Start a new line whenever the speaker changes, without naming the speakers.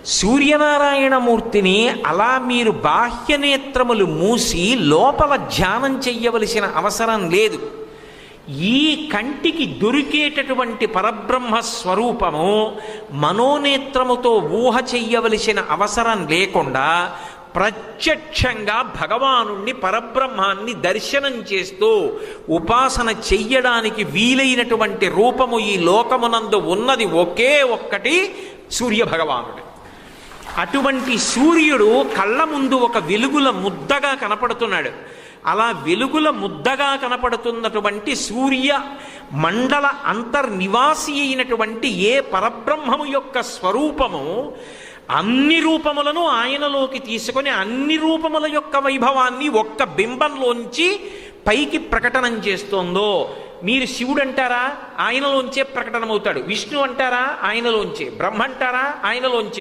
సూర్యనారాయణమూర్తిని అలా మీరు బాహ్యనేత్రములు మూసి లోపల ధ్యానం చెయ్యవలసిన అవసరం లేదు. ఈ కంటికి దొరికేటటువంటి పరబ్రహ్మ స్వరూపము మనోనేత్రముతో ఊహ చెయ్యవలసిన అవసరం లేకుండా ప్రత్యక్షంగా భగవానుణ్ణి పరబ్రహ్మాన్ని దర్శనం చేస్తూ ఉపాసన చెయ్యడానికి వీలైనటువంటి రూపము ఈ లోకమునందు ఉన్నది ఒకే ఒక్కటి సూర్యభగవానుడు. అటువంటి సూర్యుడు కళ్ళ ముందు ఒక వెలుగుల ముద్దగా కనపడుతున్నాడు. అలా వెలుగుల ముద్దగా కనపడుతున్నటువంటి సూర్య మండల అంతర్నివాసి అయినటువంటి ఏ పరబ్రహ్మము యొక్క స్వరూపము అన్ని రూపములను ఆయనలోకి తీసుకొని అన్ని రూపముల యొక్క వైభవాన్ని ఒక్క బింబంలోంచి పైకి ప్రకటనం చేస్తోందో, మీరు శివుడు అంటారా, ఆయనలోంచే ప్రకటనమవుతాడు. విష్ణు అంటారా, ఆయనలోంచే. బ్రహ్మ అంటారా, ఆయనలోంచే.